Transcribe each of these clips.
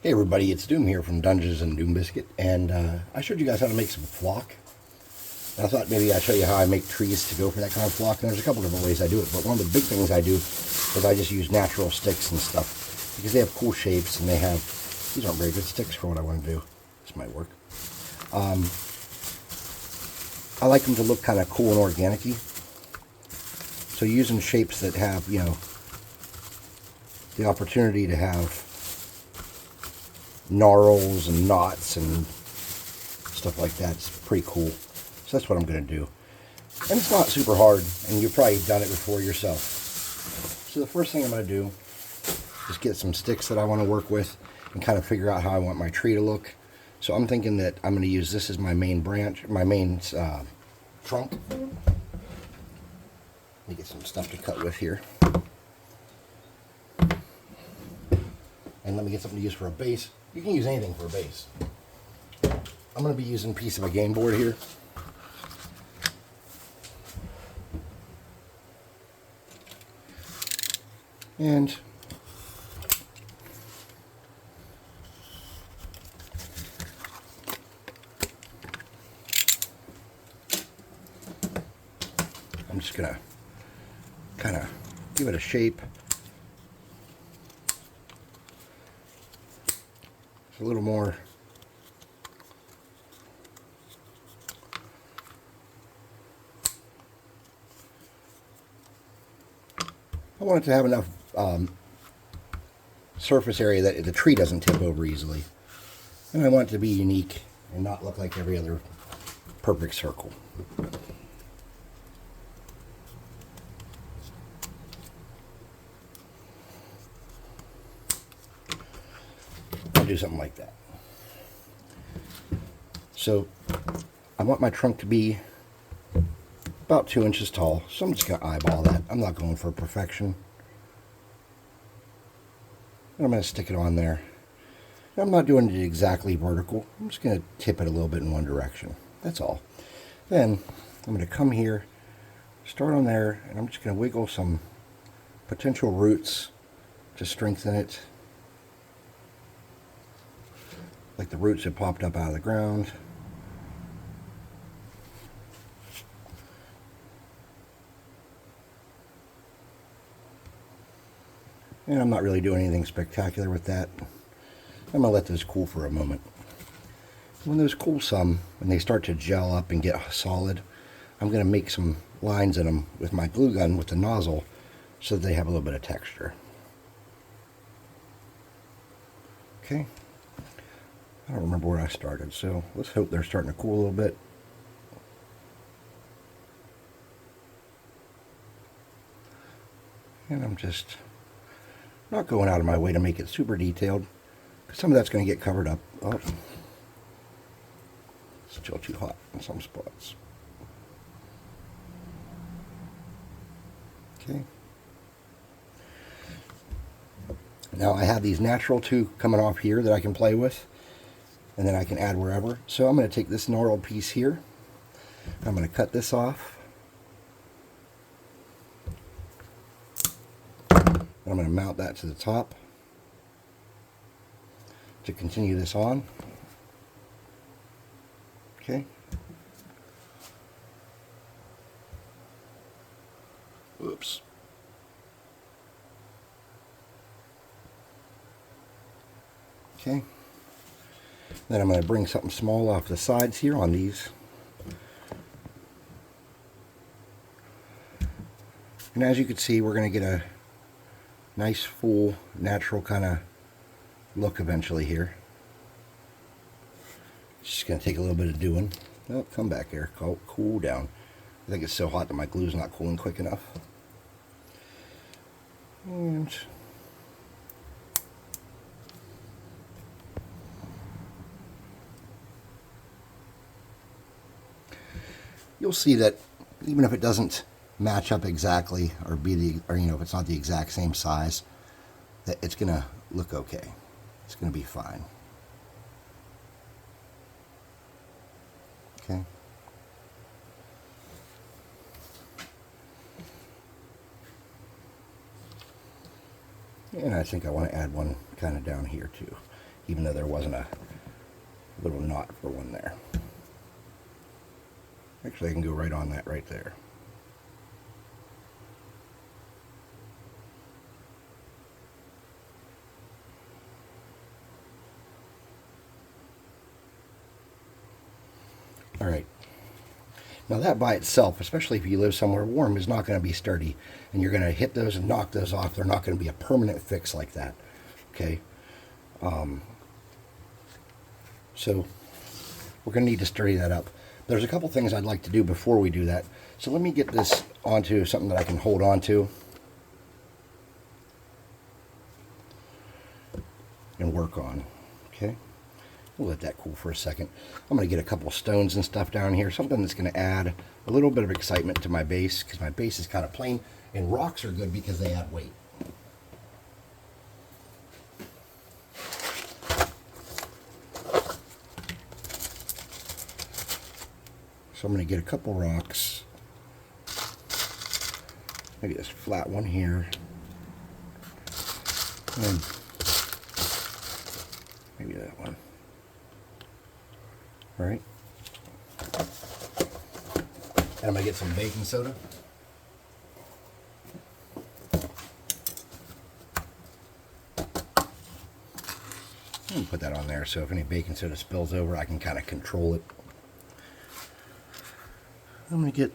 Hey everybody, it's Doom here from Dungeons and Doom Biscuit, and I showed you guys how to make some flock. And I thought maybe I'd show you how I make trees to go for that kind of flock. And there's a couple different ways I do it, but one of the big things I do is I just use natural sticks and stuff because they have cool shapes and these aren't very good sticks for what I want to do. This might work. I like them to look kind of cool and organic-y. So using shapes that have, the opportunity to have gnarls and knots and stuff like that. It's pretty cool. So that's what I'm going to do. And it's not super hard, and you've probably done it before yourself. So the first thing I'm going to do is get some sticks that I want to work with and kind of figure out how I want my tree to look. So I'm thinking that I'm going to use this as my main branch, my main trunk. Let me get some stuff to cut with here. And let me get something to use for a base. You can use anything for a base. I'm going to be using a piece of a game board here. And I'm just going to kind of give it a shape. A little more. I want it to have enough surface area that the tree doesn't tip over easily. And I want it to be unique and not look like every other perfect circle. I'll do something like that. So I want my trunk to be about 2 inches tall, so I'm just going to eyeball that. I'm not going for perfection. And I'm going to stick it on there. I'm not doing it exactly vertical. I'm just going to tip it a little bit in one direction. That's all. Then I'm going to come here, start on there, and I'm just going to wiggle some potential roots to strengthen it. Like the roots that popped up out of the ground. And I'm not really doing anything spectacular with that. I'm going to let those cool for a moment. When those cool some, when they start to gel up and get solid, I'm going to make some lines in them with my glue gun with the nozzle so that they have a little bit of texture. Okay. I don't remember where I started, so let's hope they're starting to cool a little bit. And I'm just not going out of my way to make it super detailed, because some of that's going to get covered up. Oh, it's still too hot in some spots. Okay. Now I have these natural two coming off here that I can play with, and then I can add wherever. So I'm going to take this gnarled piece here. I'm going to cut this off. I'm going to mount that to the top to continue this on. Okay. Oops. Okay. Then I'm going to bring something small off the sides here on these. And as you can see, we're going to get a nice, full, natural kind of look eventually here. It's just going to take a little bit of doing. Oh, come back here. Cool down. I think it's so hot that my glue's not cooling quick enough. And you'll see that even if it doesn't match up exactly or if it's not the exact same size, that it's going to look okay. It's going to be fine. Okay. And I think I want to add one kind of down here too. even though there wasn't a little knot for one there. Actually, I can go right on that right there. All right. Now that by itself, especially if you live somewhere warm, is not going to be sturdy. And you're going to hit those and knock those off. They're not going to be a permanent fix like that. Okay. So we're going to need to sturdy that up. There's a couple things I'd like to do before we do that. So let me get this onto something that I can hold on to and work on. Okay. We'll let that cool for a second. I'm going to get a couple stones and stuff down here. Something that's going to add a little bit of excitement to my base, because my base is kind of plain. And rocks are good because they add weight. So I'm going to get a couple rocks. Maybe this flat one here. And maybe that one. All right. And I'm going to get some baking soda. And put that on there so if any baking soda spills over, I can kind of control it. I'm going to get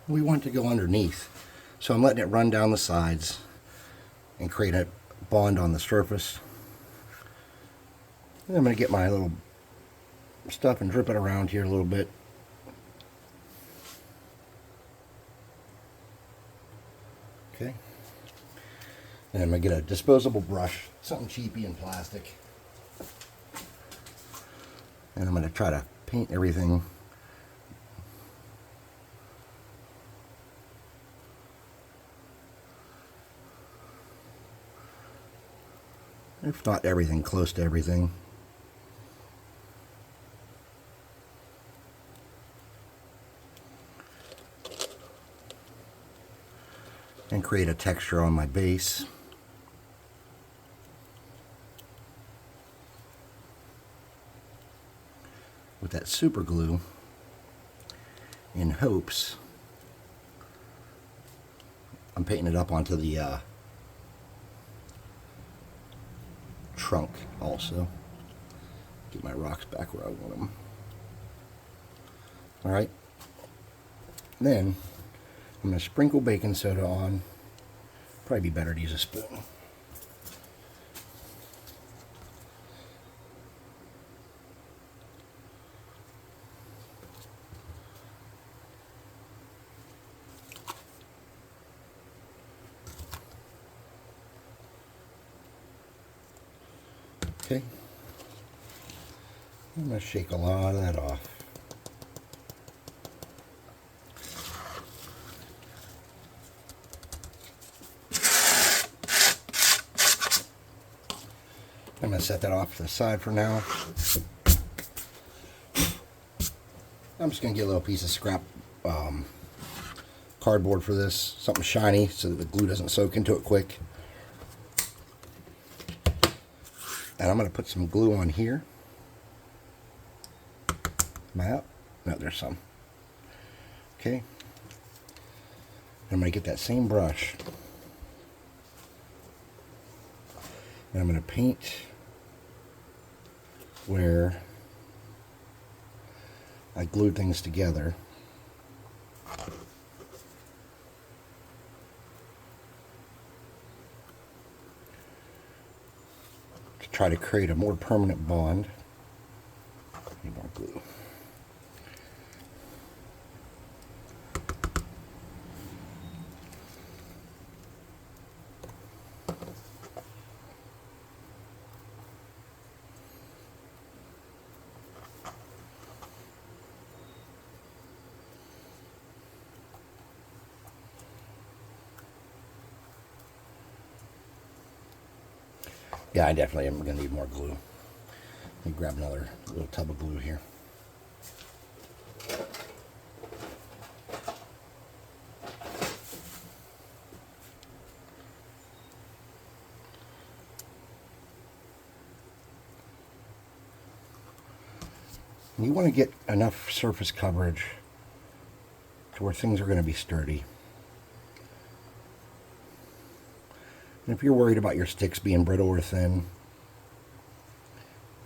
we want to go underneath. So I'm letting it run down the sides and create a bond on the surface. And I'm going to get my little stuff and drip it around here a little bit. Okay. And I'm going to get a disposable brush, something cheapy and plastic. And I'm going to try to paint everything if not everything, close to everything. And create a texture on my base. With that super glue in hopes I'm painting it up onto the trunk also. Get my rocks back where I want them. Alright. Then I'm going to sprinkle baking soda on. Probably be better to use a spoon. Okay. I'm going to shake a lot of that off. I'm going to set that off to the side for now. I'm just going to get a little piece of scrap cardboard for this, something shiny so that the glue doesn't soak into it quick. And I'm going to put some glue on here. Am I out? No, there's some. Okay. I'm going to get that same brush. And I'm going to paint where I glued things together. To try to create a more permanent bond. Need more glue. Yeah, I definitely am going to need more glue. Let me grab another little tub of glue here. You want to get enough surface coverage to where things are going to be sturdy. And if you're worried about your sticks being brittle or thin,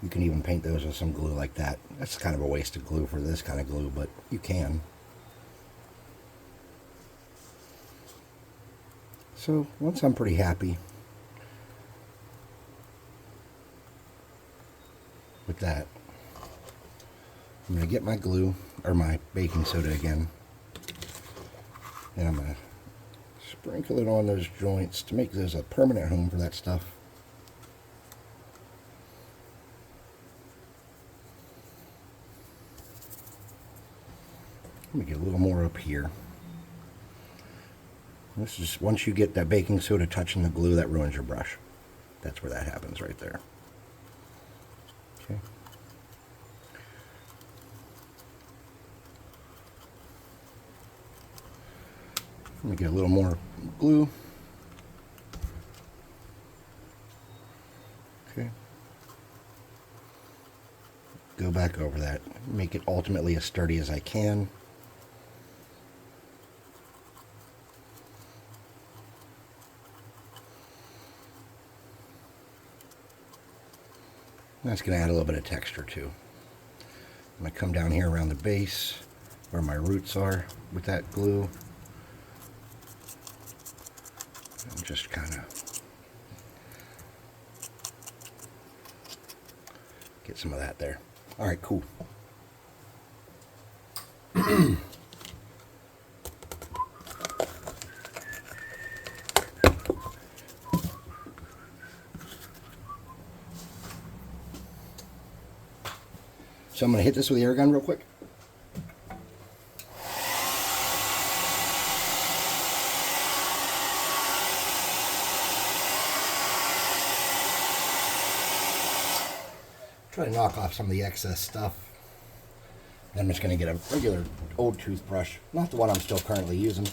you can even paint those with some glue like that. That's kind of a waste of glue for this kind of glue, but you can. So once I'm pretty happy with that, I'm going to get my glue, or my baking soda again, and I'm going to sprinkle it on those joints to make those a permanent home for that stuff. Let me get a little more up here. This is, once you get that baking soda touching the glue, that ruins your brush. That's where that happens right there. Okay. Let me get a little more glue. Okay. Go back over that. Make it ultimately as sturdy as I can. That's going to add a little bit of texture too. I'm going to come down here around the base where my roots are with that glue. And just kind of get some of that there. All right, cool. So I'm going to hit this with the air gun real quick. Try to knock off some of the excess stuff. Then I'm just going to get a regular old toothbrush, not the one I'm still currently using.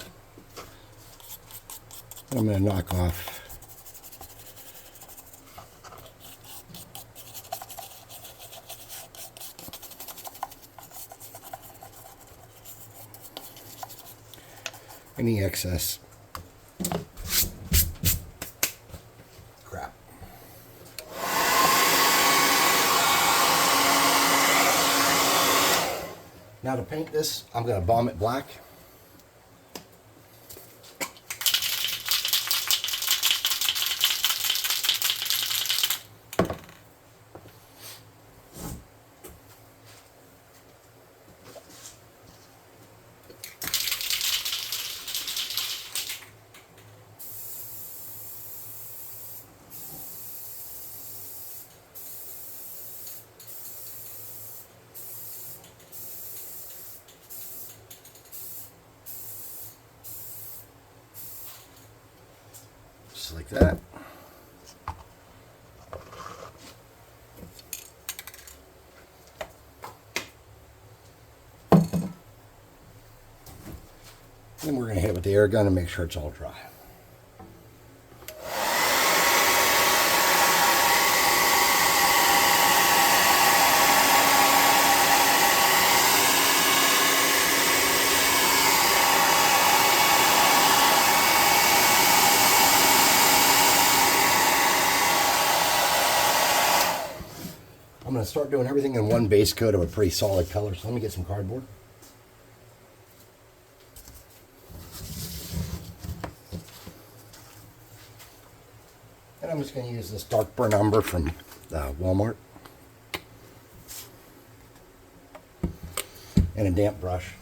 I'm going to knock off any excess crap. Now to paint this, I'm going to balm it black. Just like that. Then we're going to hit it with the air gun and make sure it's all dry. I'm going to start doing everything in one base coat of a pretty solid color, so let me get some cardboard. And I'm just going to use this dark burn umber from Walmart. And a damp brush.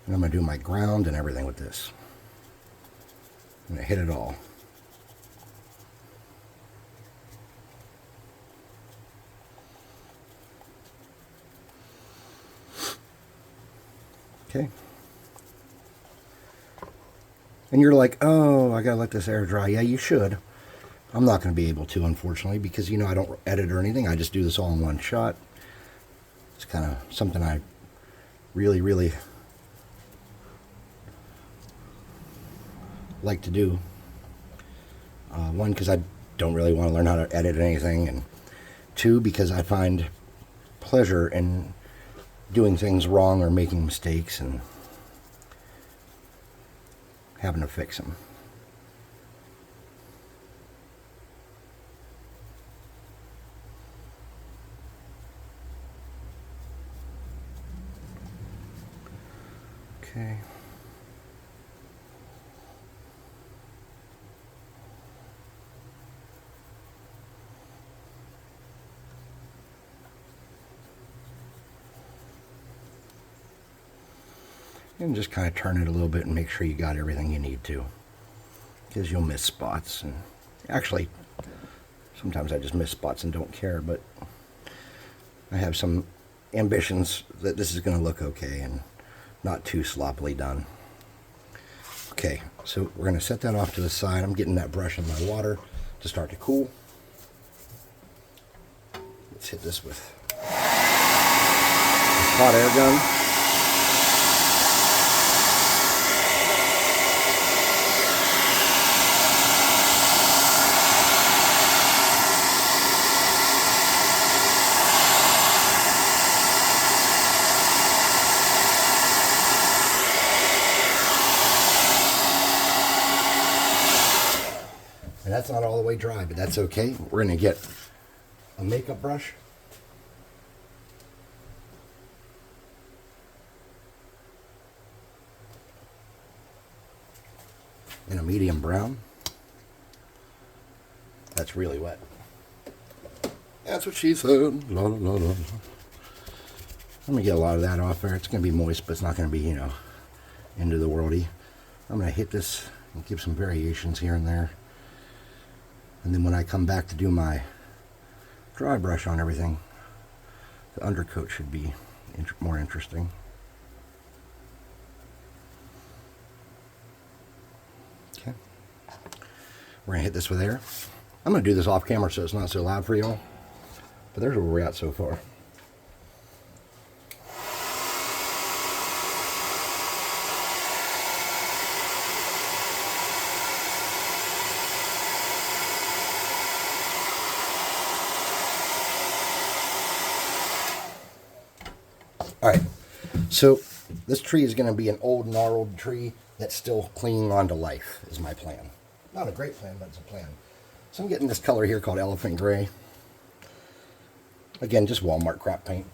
And I'm going to do my ground and everything with this. I'm going to hit it all. Okay. And you're like, oh, I gotta let this air dry. Yeah, you should. I'm not going to be able to, unfortunately, because, you know, I don't edit or anything. I just do this all in one shot. It's kind of something I really, really like to do. One, because I don't really want to learn how to edit anything, and 2, because I find pleasure in doing things wrong or making mistakes and having to fix them. Okay. And just kind of turn it a little bit and make sure you got everything you need to, because you'll miss spots. And actually, sometimes I just miss spots and don't care, but I have some ambitions that this is going to look okay and not too sloppily done. Okay, so we're going to set that off to the side. I'm getting that brush in my water to start to cool. Let's hit this with this hot air gun. And that's not all the way dry, but that's okay. We're going to get a makeup brush. In a medium brown. That's really wet. That's what she said. La, la, la, la. I'm going to get a lot of that off there. It's going to be moist, but it's not going to be, you know, end of the worldy. I'm going to hit this and give some variations here and there. And then when I come back to do my dry brush on everything, the undercoat should be more interesting. Okay. We're going to hit this with air. I'm going to do this off camera so it's not so loud for y'all. But there's where we're at so far. Alright, so this tree is going to be an old gnarled tree that's still clinging on to life, is my plan. Not a great plan, but it's a plan. So I'm getting this color here called Elephant Gray. Again, just Walmart crap paint.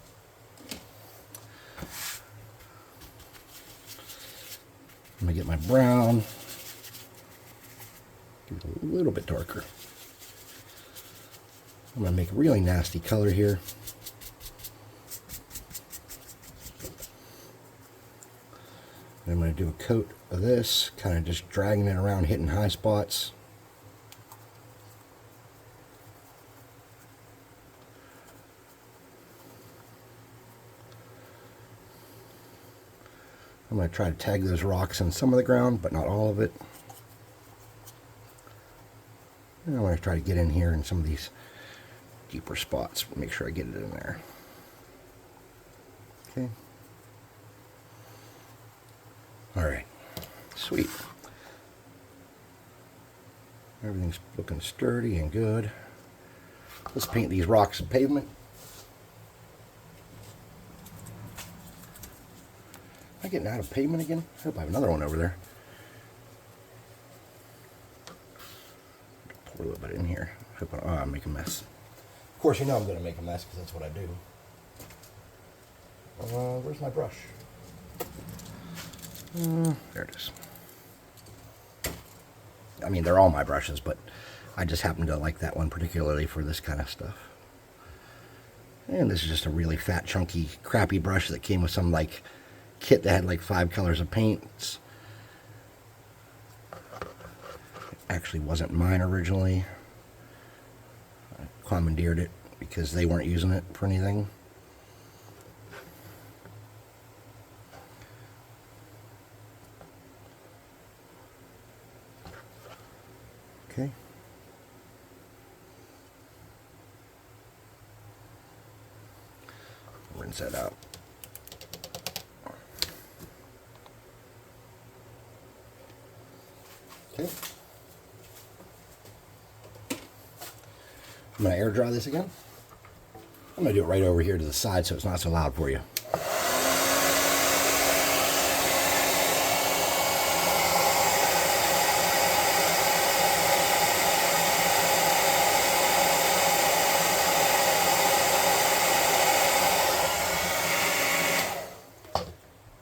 I'm going to get my brown. Get it a little bit darker. I'm going to make a really nasty color here. I'm going to do a coat of this, kind of just dragging it around, hitting high spots. I'm going to try to tag those rocks in some of the ground, but not all of it. And I'm going to try to get in here in some of these deeper spots. Make sure I get it in there. Okay. Alright, sweet. Everything's looking sturdy and good. Let's paint these rocks and pavement. Am I getting out of pavement again? I hope I have another one over there. Pour a little bit in here. Hope I make a mess. Of course, you know I'm going to make a mess because that's what I do. Where's my brush? There it is. I mean, they're all my brushes, but I just happen to like that one particularly for this kind of stuff. And this is just a really fat, chunky, crappy brush that came with some like kit that had like 5 colors of paints. Actually wasn't mine originally. I commandeered it because they weren't using it for anything. Okay. Rinse that out. Okay. I'm going to air dry this again. I'm going to do it right over here to the side so it's not so loud for you.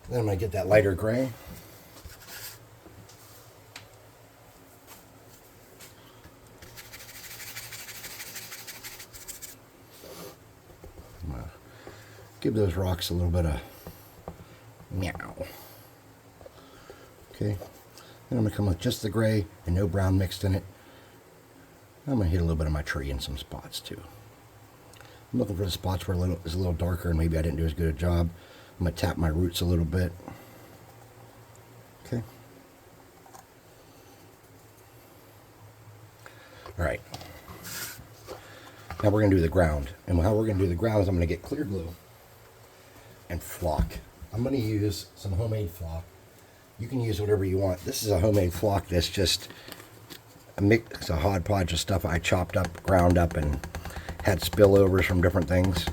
Then I'm going to get that lighter gray. Give those rocks a little bit of meow. Okay, then I'm going to come with just the gray and no brown mixed in it. I'm going to hit a little bit of my tree in some spots too. I'm looking for the spots where it's a little darker and maybe I didn't do as good a job. I'm going to tap my roots a little bit. Okay. Alright. Now we're going to do the ground. And how we're going to do the ground is I'm going to get clear glue and flock. I'm going to use some homemade flock. You can use whatever you want. This is a homemade flock that's just a mix, a hodgepodge of stuff I chopped up, ground up, and had spillovers from different things.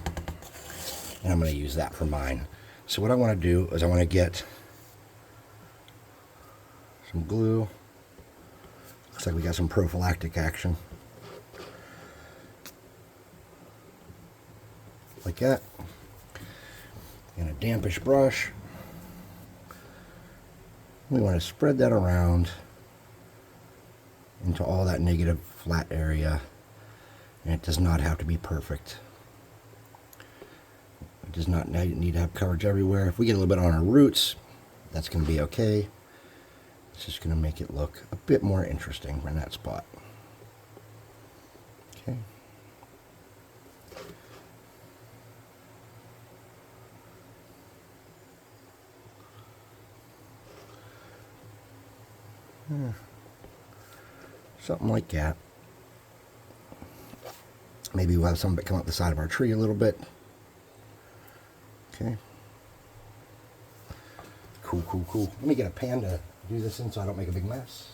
And I'm going to use that for mine. So what I want to do is I want to get some glue. Looks like we got some prophylactic action. Like that. And a dampish brush. We want to spread that around into all that negative flat area. And it does not have to be perfect. It does not need to have coverage everywhere. If we get a little bit on our roots, that's going to be okay. It's just going to make it look a bit more interesting in that spot. Okay. Something like that. Maybe we'll have some that come up the side of our tree a little bit. Okay. Cool, cool, cool. Let me get a pan to do this in so I don't make a big mess.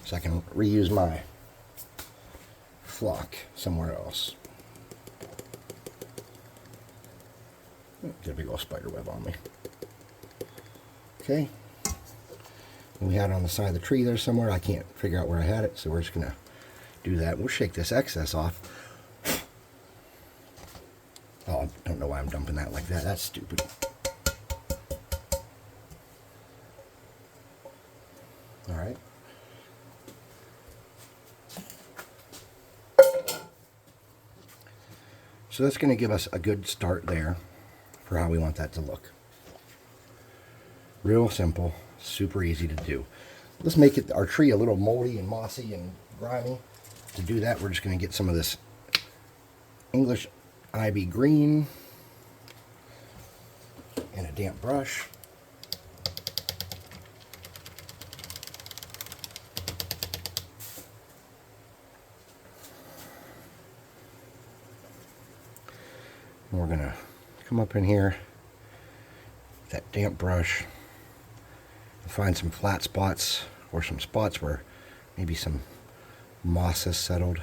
So I can reuse my flock somewhere else. Get a big old spider web on me. Okay. And we had it on the side of the tree there somewhere. I can't figure out where I had it, so we're just going to do that. We'll shake this excess off. Oh, I don't know why I'm dumping that like that. That's stupid. All right. So that's going to give us a good start there for how we want that to look. Real simple, super easy to do. Let's make it our tree a little moldy and mossy and grimy. To do that, we're just going to get some of this English ivy green and a damp brush. And we're going to come up in here with that damp brush and find some flat spots or some spots where maybe some moss has settled.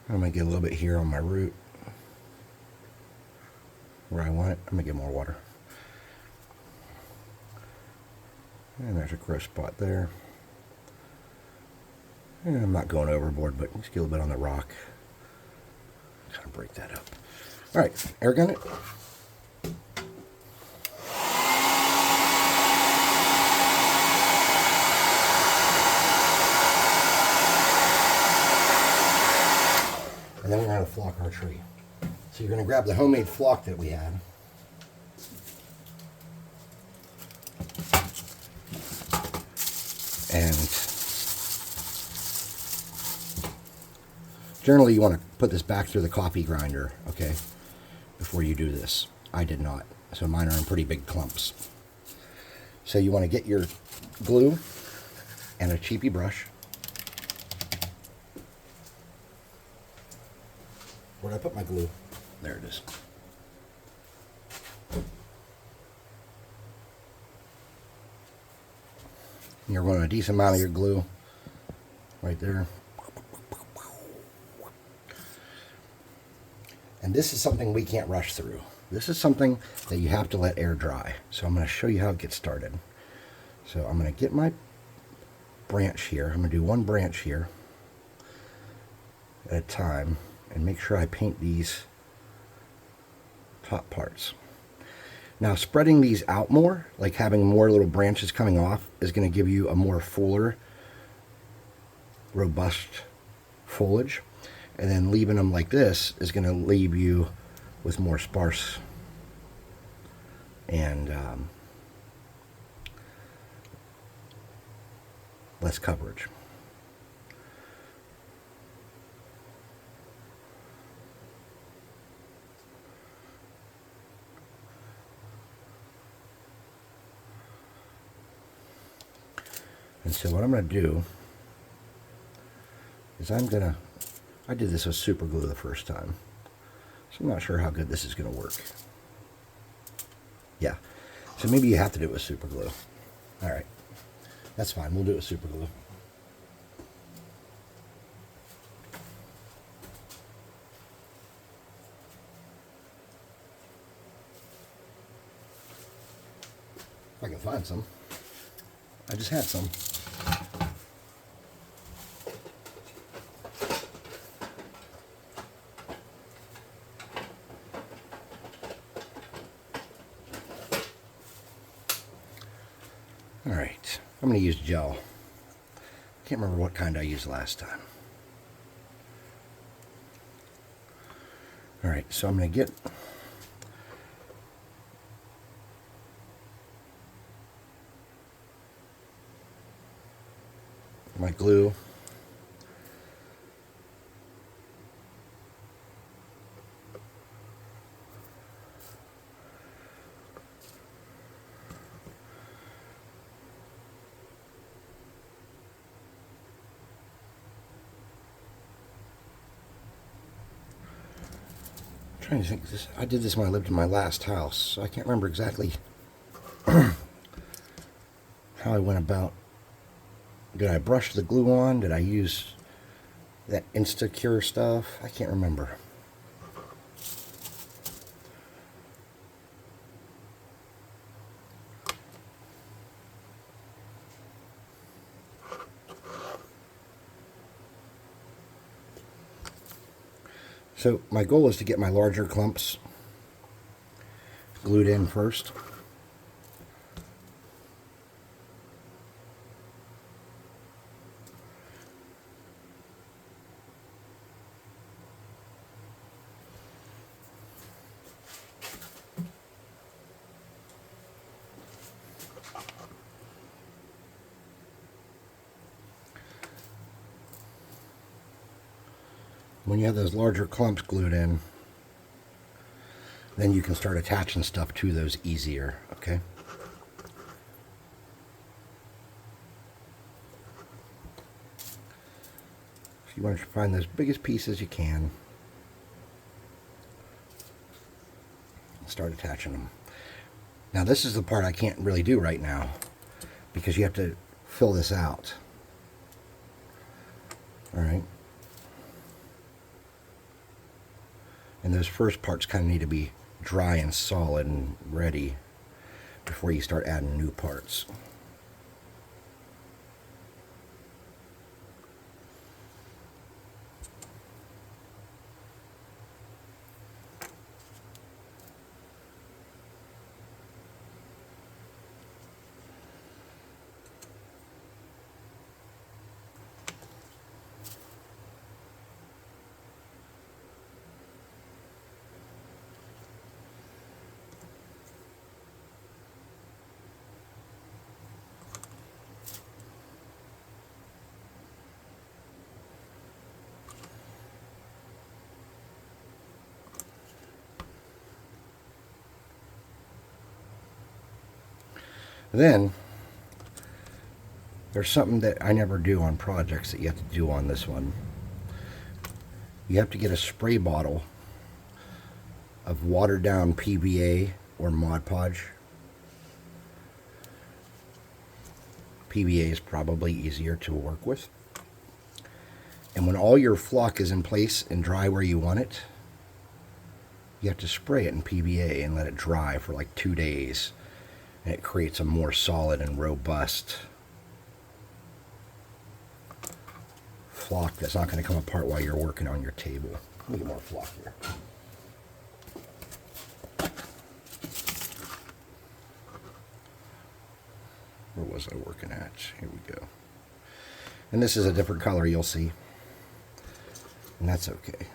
I'm going to get a little bit here on my root where I want it. I'm going to get more water. And there's a gross spot there. And I'm not going overboard, but just get a little bit on the rock. Kind of break that up. All right, air gun it. And then we're going to flock our tree. So you're going to grab the homemade flock that we had. And generally you want to put this back through the coffee grinder, okay, before you do this. I did not, so mine are in pretty big clumps. So you want to get your glue and a cheapy brush. Where'd I put my glue? There it is. You're running a decent amount of your glue right there. And this is something we can't rush through. This is something that you have to let air dry. So I'm going to show you how it gets started. So I'm going to get my branch here. I'm going to do one branch here at a time and make sure I paint these top parts. Now spreading these out more, like having more little branches coming off, is going to give you a more fuller, robust foliage. And then leaving them like this is going to leave you with more sparse and less coverage. And so what I'm going to do is I did this with super glue the first time, so I'm not sure how good this is going to work. Yeah, so maybe you have to do it with super glue. All right, that's fine. We'll do it with super glue. If I can find some. I just had some. All right, I'm going to use gel. Can't remember what kind I used last time. All right, so I'm going to get my glue. Trying to think, I did this when I lived in my last house, so I can't remember exactly how I went about. Did I brush the glue on? Did I use that Instacure stuff? I can't remember. So my goal is to get my larger clumps glued in first. When you have those larger clumps glued in, then you can start attaching stuff to those easier, okay? So you want to find those biggest pieces you can. And start attaching them. Now this is the part I can't really do right now because you have to fill this out. All right. And those first parts kind of need to be dry and solid and ready before you start adding new parts. Then, there's something that I never do on projects that you have to do on this one. You have to get a spray bottle of watered down PVA or Mod Podge. PVA is probably easier to work with. And when all your flock is in place and dry where you want it, you have to spray it in PVA and let it dry for like 2 days. And it creates a more solid and robust flock that's not going to come apart while you're working on your table. Let me get more flock here. Where was I working at? Here we go. And this is a different color, you'll see. And that's okay.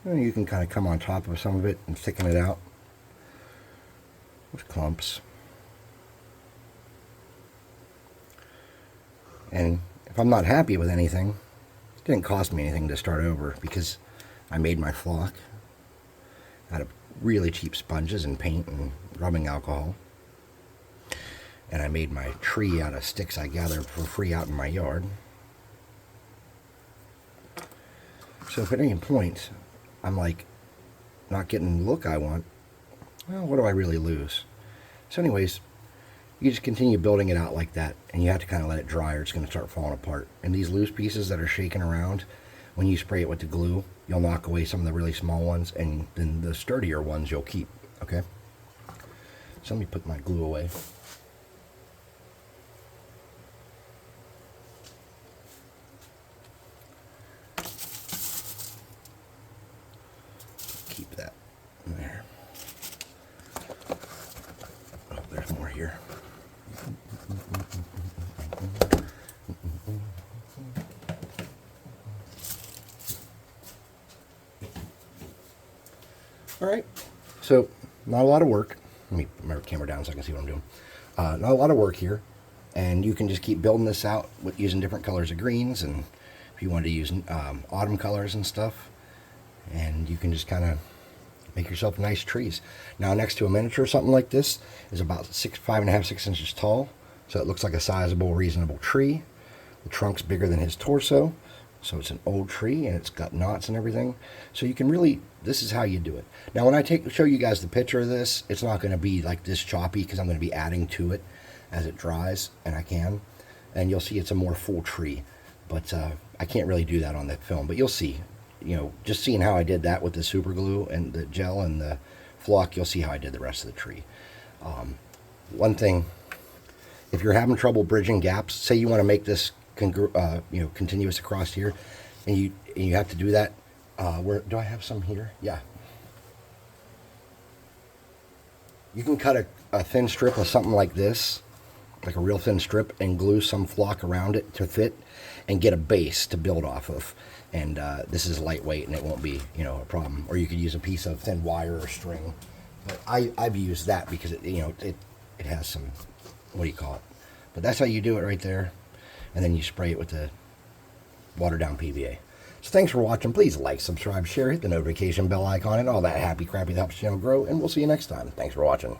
And you can kind of come on top of some of it and thicken it out with clumps. And if I'm not happy with anything, it didn't cost me anything to start over because I made my flock out of really cheap sponges and paint and rubbing alcohol. And I made my tree out of sticks I gathered for free out in my yard. So if at any point I'm like not getting the look I want, well, what do I really lose? So anyways, you just continue building it out like that, and you have to kind of let it dry or it's going to start falling apart. And these loose pieces that are shaking around, when you spray it with the glue, you'll knock away some of the really small ones, and then the sturdier ones you'll keep, okay? So let me put my glue away. Keep that in there. Oh, there's more here. All right, so not a lot of work. Let me put my camera down so I can see what I'm doing. Not a lot of work here, and you can just keep building this out with using different colors of greens, and if you wanted to use autumn colors and stuff, and you can just kind of make yourself nice trees. Now, next to a miniature, something like this is about 5.5, 6 inches tall, so it looks like a sizable, reasonable tree. The trunk's bigger than his torso, so it's an old tree, and it's got knots and everything. So you can really, this is how you do it. Now, when I show you guys the picture of this, it's not going to be like this choppy because I'm going to be adding to it as it dries, and I can. And you'll see it's a more full tree, but I can't really do that on the film. But you'll see, you know, just seeing how I did that with the super glue and the gel and the flock, you'll see how I did the rest of the tree. One thing, if you're having trouble bridging gaps, say you want to make this continuous across here, and you have to do that. Where do I have some here? Yeah. You can cut a thin strip of something like this, like a real thin strip, and glue some flock around it to fit, and get a base to build off of. And this is lightweight, and it won't be, you know, a problem. Or you could use a piece of thin wire or string. But I've used that because it has some, what do you call it? But that's how you do it right there. And then you spray it with the watered down PVA. So thanks for watching. Please like, subscribe, share, hit the notification bell icon, and all that happy crappy that helps the channel grow. And we'll see you next time. Thanks for watching.